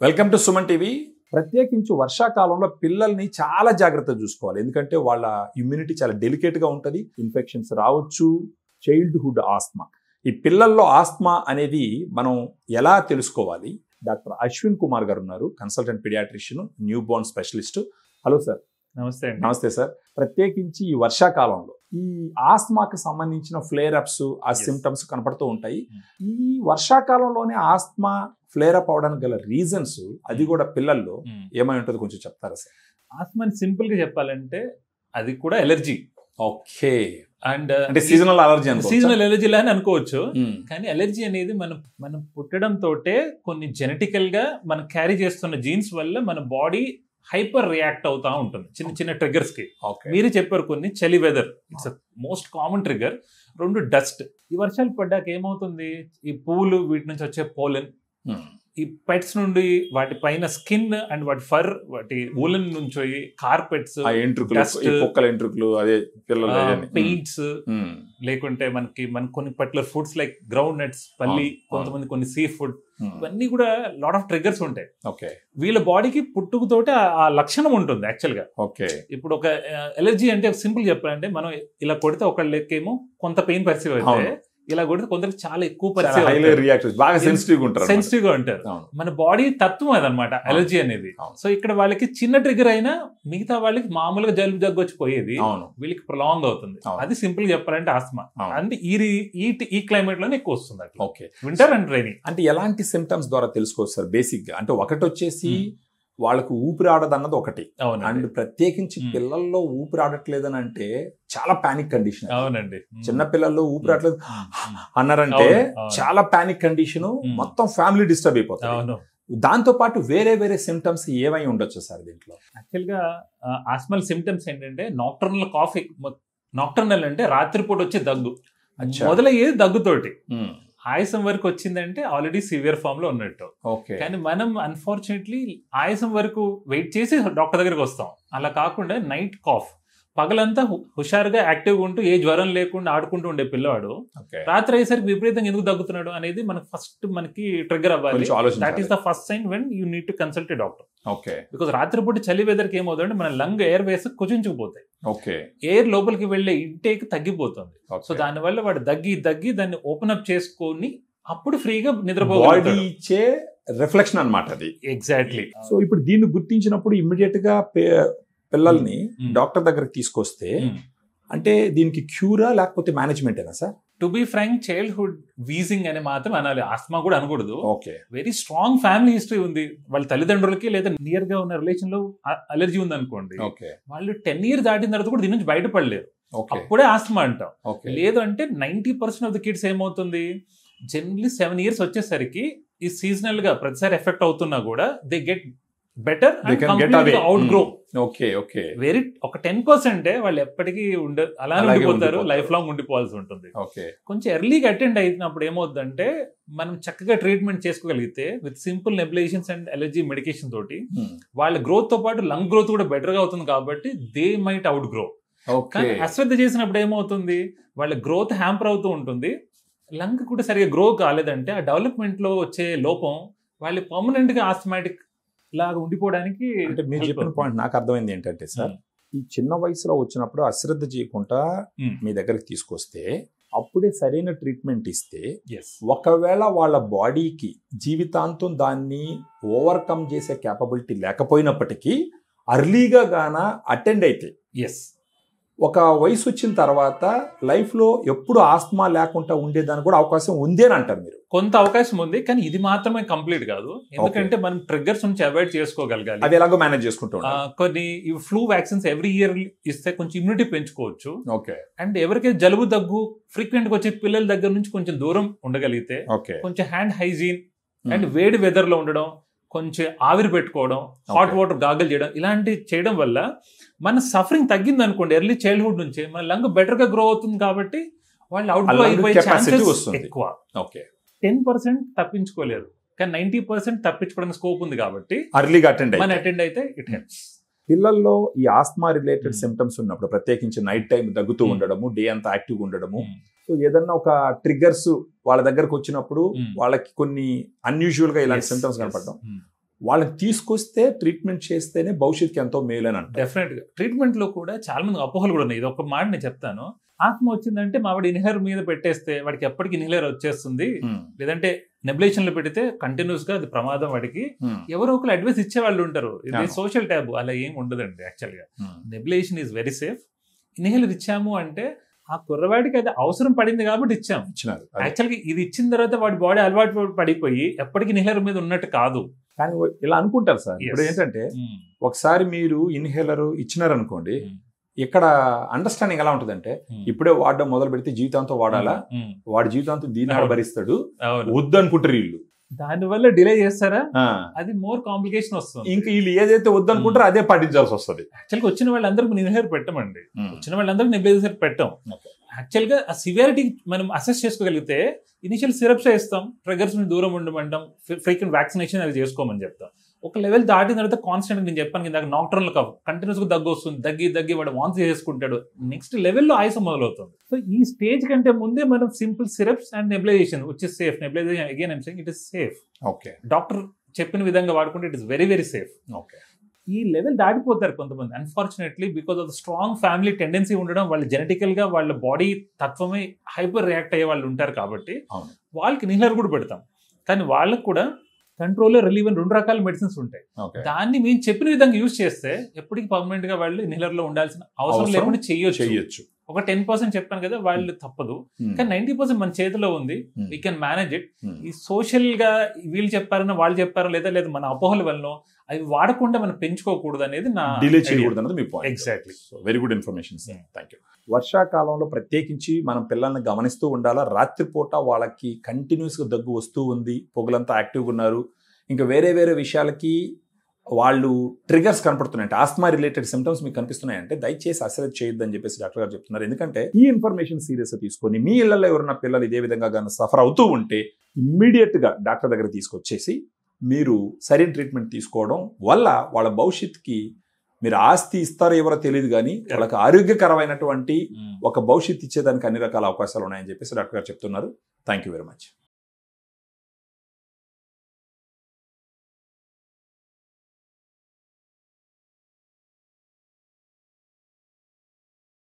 Welcome to Suman TV. ప్రత్యేకించి వర్షాకాలంలో పిల్లల్ని చాలా జాగ్రత్తగా చూసుకోవాలి. ఎందుకంటే వాళ్ళ ఇమ్యూనిటీ చాలా డెలికేట్గా ఉంటుంది. ఇన్ఫెక్షన్స్ రావచ్చు. చైల్డ్హుడ్ ఆస్మా, ఈ పిల్లల్లో ఆస్మా అనేది మనం ఎలా తెలుసుకోవాలి? డాక్టర్ అశ్విన్ కుమార్ గారు ఉన్నారు, consultant paediatrician, newborn specialist. Hello sir. నమస్తే అండి. నమస్తే సార్. ప్రత్యేకించి ఈ వర్షాకాలంలో ఈ ఆస్మాకి సంబంధించిన ఫ్లేర్ అప్స్, ఆ సిమ్టమ్స్ కనపడుతూ ఉంటాయి. ఈ వర్షాకాలంలోనే ఆస్మా ఫ్లేర్ అప్ అవడానికి గల రీజన్స్, అది కూడా పిల్లల్లో ఏమై ఉంటుందో కొంచెం చెప్తారా సార్? ఆస్మాని సింపుల్ గా చెప్పాలంటే అది కూడా ఎలర్జీ. ఓకే. అంటే సీజనల్ అలర్జీ, సీజనల్ ఎలర్జీ అని అనుకోవచ్చు. కానీ ఎలర్జీ అనేది మనం పుట్టడం తోటే కొన్ని జెనెటికల్ గా మనం క్యారీ చేస్తున్న జీన్స్ వల్ల మన బాడీ హైపర్ రియాక్ట్ అవుతా ఉంటుంది చిన్న చిన్న ట్రిగర్స్ కి. మీరు చెప్పారు కొన్ని, చలి whether it's most common trigger. రెండు, డస్ట్. ఈ వర్షాలు పడ్డాక ఏమవుతుంది, ఈ పూలు వీటి నుంచి వచ్చే పోలెన్, ఈ పెట్స్ నుండి వాటి పైన స్కిన్ అండ్ వాటి ఫర్, వాటి ఊలన్ నుంచి కార్పెట్స్, పెయింట్స్, లేకుంటే మన కొన్ని particular foods like ground nuts, పల్లి, కొంతమంది కొన్ని సీ ఫుడ్, ఇవన్నీ కూడా లాట్ ఆఫ్ ట్రిగర్స్ ఉంటాయి. వీళ్ళ బాడీకి పుట్టుకతోటి ఆ లక్షణం ఉంటుంది యాక్చువల్ గా. ఇప్పుడు ఒక ఎలర్జీ అంటే సింపుల్ చెప్పాలంటే, మనం ఇలా కొడితే ఒక లెక్కేమో కొంత పెయిన్ పర్సీవ్ అయితే, ఇలా కొడితే కొందరికి చాలా ఎక్కువ సెన్సిటివ్ గా ఉంటారు. మన బాడీ తత్వం అదనమాట ఎలర్జీ అనేది. సో ఇక్కడ వాళ్ళకి చిన్న ట్రిగర్ అయినా మిగతా వాళ్ళకి మామూలుగా జలుబు దగ్గు వచ్చి పోయేది, వీళ్ళకి ప్రొలాంగ్ అవుతుంది. అది సింపుల్ చెప్పాలంటే ఆస్మా. అంటే ఈ క్లైమేట్ లోనే ఎక్కువ వస్తుంది. Winter and rainy. అంటే ఎలాంటి సిమ్టమ్స్ ద్వారా తెలుసుకోవచ్చు సార్? బేసిక్ గా అంటే ఒకటి వచ్చేసి వాళ్ళకు ఊపిరాడదు అన్నది ఒకటి. అండ్ ప్రత్యేకించి పిల్లల్లో ఊపిరాడట్లేదని అంటే చాలా పానిక్ కండిషన్. అవునండి. చిన్న పిల్లల్లో ఊపిరాడలేదు అన్నారంటే చాలా పానిక్ కండిషన్, మొత్తం ఫ్యామిలీ డిస్టర్బ్ అయిపోతుంది. దాంతో పాటు వేరే వేరే సిమ్టమ్స్ ఏమై ఉండొచ్చు సార్ దీంట్లో? యాక్చువల్ గా ఆస్మల్ సిమ్టమ్స్ ఏంటంటే నాక్టర్నల్ కాఫ్. నాక్టర్నల్ అంటే రాత్రిపూట వచ్చే దగ్గు. మొదలయ్యేది దగ్గుతోటి, ఆయాసం వరకు వచ్చిందంటే ఆల్రెడీ సివియర్ ఫామ్ లో ఉన్నట్టు. కానీ మనం అన్ఫార్చునేట్లీ ఆయాసం వరకు వెయిట్ చేసి డాక్టర్ దగ్గరికి వస్తాం. అలా కాకుండా నైట్ కాఫ్, పగలంతా హుషారుగా యాక్టివ్గా ఉంటూ ఏ జ్వరం లేకుండా ఆడుకుంటూ ఉండే పిల్లవాడు రాత్రి అయ్యేసరికి విపరీతంగా ఎందుకు దగ్గుతున్నాడు అనేది మనకి ట్రిగ్గర్ అవ్వాలి. That is the first sign when you need to consult a doctor. Because రాత్రిపూట చలి వెదర్కి ఏమవుతుందంటే మన లంగ్ ఎయిర్ వేస్ కుచించుకుపోతాయి, ఎయిర్ లోపలికి వెళ్లే ఇంటేక్ తగ్గిపోతుంది. సో దానివల్ల వాడు దగ్గి దాన్ని ఓపెన్ అప్ చేసుకొని అప్పుడు ఫ్రీగా నిద్రపోవాలి. ఇచ్చే రిఫ్లెక్షన్ అన్నమాట అది. ఎగ్జాక్ట్లీ. సో ఇప్పుడు దీన్ని గుర్తించినప్పుడు ఇమ్మీడియట్ గా పిల్లల్ని డాక్టర్ దగ్గరకు తీసుకొస్తే అంటే దీనికి క్యూరా లేకపోతే మేనేజ్మెంట్ ఏనా sir? To be frank, childhood wheezing అని మాత్రం అనాలి, ఆస్మా కూడా అనకూడదు. వెరీ స్ట్రాంగ్ ఫ్యామిలీ హిస్టరీ ఉంది, వాళ్ళ తల్లిదండ్రులకి లేదా నియర్ గా ఉన్న రిలేషన్ లో అలర్జీ ఉంది అనుకోండి, వాళ్ళు 10 years దాటిన తర్వాత కూడా దీని నుంచి బయటపడలేరు, అప్పుడే ఆస్మా అంటాం. లేదు అంటే 90% ఆఫ్ ద కిడ్స్ ఏమవుతుంది, జనరల్లీ 7 years వచ్చేసరికి ఈ సీజనల్ గా ప్రతిసారి ఎఫెక్ట్ అవుతున్నా కూడా they get better out grow. Very ఒక 10% వాళ్ళు ఎప్పటికీ అలానే ఉండిపోతారు, లైఫ్ లాంగ్ ఉండిపోవాల్సి ఉంటుంది. కొంచెం ఎర్లీగా అటెండ్ అయినప్పుడు ఏమవుతుందంటే, మనం చక్కగా ట్రీట్మెంట్ చేసుకోగలిగితే with simple nebulisations and allergy medication తోటి వాళ్ళ గ్రోత్ తో పాటు లంగ్ గ్రోత్ కూడా బెటర్ గా అవుతుంది. కాబట్టి దే మైట్ అవుట్ గ్రో. కానీ అశ్రద్ధ చేసినప్పుడు ఏమవుతుంది, వాళ్ళ గ్రోత్ హ్యాంపర్ అవుతూ ఉంటుంది, లంగ్ కూడా సరిగా గ్రో కాలేదంటే ఆ డెవలప్మెంట్ లో వచ్చే లోపం వాళ్ళు పర్మనెంట్ గా ఆస్మాటిక్ లాగా ఉండిపోవడానికి. అంటే మీరు చెప్పిన పాయింట్ నాకు అర్థమైంది ఏంటంటే సార్, ఈ చిన్న వయసులో వచ్చినప్పుడు అశ్రద్ధ చేయకుండా మీ దగ్గరికి తీసుకొస్తే అప్పుడే సరైన ట్రీట్మెంట్ ఇస్తే, ఒకవేళ వాళ్ళ బాడీకి జీవితాంతం దాన్ని ఓవర్కమ్ చేసే క్యాపబిలిటీ లేకపోయినప్పటికీ అర్లీగా గాన అటెండ్ అయితే, ఒక వయసు వచ్చిన తర్వాత లైఫ్ లో ఎప్పుడు ఆస్మా లేకుండా ఉండేదానికి కూడా అవకాశం ఉంది అని అంటారు మీరు? కొంత అవకాశం ఉంది, కానీ ఇది మాత్రమే కంప్లీట్ కాదు. ఎందుకంటే మనం ట్రిగ్గర్స్ నుంచి అవాయిడ్ చేసుకోగలగాలి. అది ఎలాగో మేనేజ్ చేసుకుంటాం. కొన్ని ఫ్లూ వ్యాక్సిన్స్ ఎవ్రీ ఇయర్ ఇస్తే కొంచెం ఇమ్యూనిటీ పెంచుకోవచ్చు. అండ్ ఎవరికైతే జలుబు దగ్గు ఫ్రీక్వెంట్ గా వచ్చే పిల్లల దగ్గర నుంచి కొంచెం దూరం ఉండగలిగితే, కొంచెం హ్యాండ్ హైజీన్ అండ్ వేడి వెదర్ లో ఉండడం, కొంచెం ఆవిరి పెట్టుకోవడం, హాట్ వాటర్ గాగల్ చేయడం, ఇలాంటివి చేయడం వల్ల మన సఫరింగ్ తగ్గింది అనుకోండి. ఎర్లీ చైల్డ్హుడ్ నుంచి మన లంగ్ బెటర్ గా గ్రో అవుతుంది. కాబట్టి వాళ్ళు అవుట్ గ్రో అయిపోయే ఛాన్సెస్ ఎక్కువ. 10% తప్పించుకోలేరు, కానీ 90% తప్పించుకోవడానికి స్కోప్ ఉంది. కాబట్టి అర్లీగా అటెండ్ అయితే ఇట్ హెల్ప్స్. పిల్లల్లో ఈ ఆస్మా రిలేటెడ్ సిమ్టమ్స్ ఉన్నప్పుడు, ప్రత్యేకించి నైట్ టైం దగ్గుతూ ఉండడము, డే అంతా యాక్టివ్ ఉండడము, సో ఏదన్నా ఒక ట్రిగ్గర్స్ వాళ్ళ దగ్గరకు వచ్చినప్పుడు వాళ్ళకి కొన్ని అన్యూజువల్ గా ఇలాంటి సిమ్టమ్స్ కనపడడం, వాళ్ళని తీసుకొస్తే ట్రీట్మెంట్ చేస్తేనే భవిష్యత్తుకి ఎంతో మేలు అని అంటారు. డెఫినెట్ గా ట్రీట్మెంట్ లో కూడా చాలా మంది అపోహలు కూడా ఉన్నాయి. ఇది ఒక మాట నేను చెప్తాను. ఆత్మ వచ్చిందంటే మా వాడి ఇన్హేలర్ మీద పెట్టేస్తే వాడికి ఎప్పటికి ఇన్హేలర్ వచ్చేస్తుంది, లేదంటే నెబులేషన్ లో పెడితే కంటిన్యూస్ గా అది ప్రమాదం వాడికి. ఎవరో ఒకరు అడ్వైస్ ఇచ్చే వాళ్ళు ఉంటారు. ఇది సోషల్ ట్యాబు, అలా ఏం ఉండదండి. యాక్చువల్ గా నెబులేషన్ ఈజ్ వెరీ సేఫ్. ఇన్హేలర్ ఇచ్చాము అంటే ఆ కుర్రవాడికి అది అవసరం పడింది కాబట్టి ఇచ్చాము. యాక్చువల్గా ఇది ఇచ్చిన తర్వాత వాడి బాడీ అలవాటు పడిపోయి ఎప్పటికీ ఇన్హేలర్ మీద ఉన్నట్టు కాదు. కానీ ఇలా అనుకుంటారు సార్. ఇప్పుడు ఏంటంటే ఒకసారి మీరు ఇన్హేలర్ ఇచ్చినారనుకోండి, ఇక్కడ అండర్స్టాండింగ్ ఎలా ఉంటుందంటే ఇప్పుడే వాడడం మొదలు పెడితే జీవితాంతం వాడాలా, వాడి జీవితాంతం దీన్ని భరిస్తాడు, వద్దు అనుకుంటారు వీళ్ళు. దానివల్ల డిలే చేస్తారా, అది మోర్ కాంప్లికేషన్ వస్తుంది. ఇంకా వీళ్ళు ఏదైతే వద్దు అనుకుంటారో అదే పాటించాల్సి వస్తుంది. యాక్చువల్గా వచ్చిన వాళ్ళందరికీ ఇన్హేలర్ పెట్టమండి, వచ్చిన వాళ్ళందరికీ నెబులైజర్ పెట్టాం. యాక్చువల్గా ఆ సివియారిటీ మనం అసెస్ చేసుకోగలిగితే ఇనిషియల్ సిరప్స్ ఇస్తాం, ట్రిగర్స్ ని దూరం ఉండమంటాం, ఫ్రీక్వెంట్ వ్యాక్సినేషన్ అది చేసుకోమని చెప్తాం. ఒక లెవెల్ దాటిన తర్వాత కాన్స్టెంట్ నేను చెప్పాను ఇందాక నాక్టర్నల్ కఫ్ కంటిన్యూస్ గా దగ్గు వస్తుంది, దగ్గి వాడు వాంతి చేసుకుంటాడు, నెక్స్ట్ లెవెల్లో ఆయాసం మొదలవుతుంది. సో ఈ స్టేజ్ కంటే ముందే మనం simple syrups and nebulisation which is safe. Nebulisation again I'm saying it is safe. Okay, doctor చెప్పిన విధంగా వాడుకుంటే it is very very safe. Okay, ఈ లెవెల్ దాటిపోతారు కొంతమంది unfortunately because of the strong family tendency ఉండడం, వాళ్ళు జెనెటికల్ గా వాళ్ళ body తత్వమే హైపర్ రియాక్ట్ అయ్యే వాళ్ళు ఉంటారు కాబట్టి వాళ్ళకి ఇన్హేలర్ కూడా పెడతాం. కానీ వాళ్ళకు కూడా కంట్రోల్ రిలీవ్ అని 2 రకాల మెడిసిన్స్ ఉంటాయి. దాన్ని మేము చెప్పిన విధంగా యూజ్ చేస్తే ఎప్పటికీ పర్మనెంట్ గా వాళ్ళు ఇన్హేలర్ లో ఉండాల్సిన అవసరం లేకుండా చేయొచ్చు. ఒక 10% చెప్పాను కదా, వాళ్ళు తప్పదు. కానీ 90% మన చేతిలో ఉంది, వీ కెన్ మేనేజ్ ఇట్. ఈ సోషల్ గా వీళ్ళు చెప్పారన్నా వాళ్ళు చెప్పారో లేదా మన అపోహల వల్ల అవి వాడకుండా మనం పెంచుకోకూడదు అనేది నా డిలే చేయకూడదు అన్నది మీ point. Exactly. Very good information sir, thank you. వర్షాకాలంలో ప్రత్యేకించి మనం పిల్లల్ని గమనిస్తూ ఉండాలా. రాత్రిపూట వాళ్ళకి కంటిన్యూస్గా దగ్గు వస్తూ ఉంది, పొగలంతా యాక్టివ్గా ఉన్నారు, ఇంకా వేరే విషయాలకి వాళ్ళు ట్రిగర్స్ కనపడుతున్నాయి, ఆస్మా రిలేటెడ్ సిమ్టమ్స్ మీకు కనిపిస్తున్నాయంటే దయచేసి అశ్రద్ధ చేయొద్దని చెప్పేసి డాక్టర్ గారు చెప్తున్నారు. ఎందుకంటే ఈ ఇన్ఫర్మేషన్ సీరియస్గా తీసుకొని మీ ఇళ్లలో ఎవరైనా పిల్లలు ఇదే విధంగా కానీ సఫర్ అవుతూ ఉంటే ఇమ్మీడియట్గా డాక్టర్ దగ్గర తీసుకొచ్చేసి మీరు సరైన ట్రీట్మెంట్ తీసుకోవడం వల్ల వాళ్ళ భవిష్యత్తుకి మీరు ఆస్తి ఇస్తారో ఎవరో తెలియదు కానీ వాళ్ళకి ఆరోగ్యకరమైనటువంటి ఒక భవిష్యత్తు ఇచ్చేదానికి అన్ని రకాల అవకాశాలు ఉన్నాయని చెప్పేసి డాక్టర్ గారు చెప్తున్నారు. Thank you very much.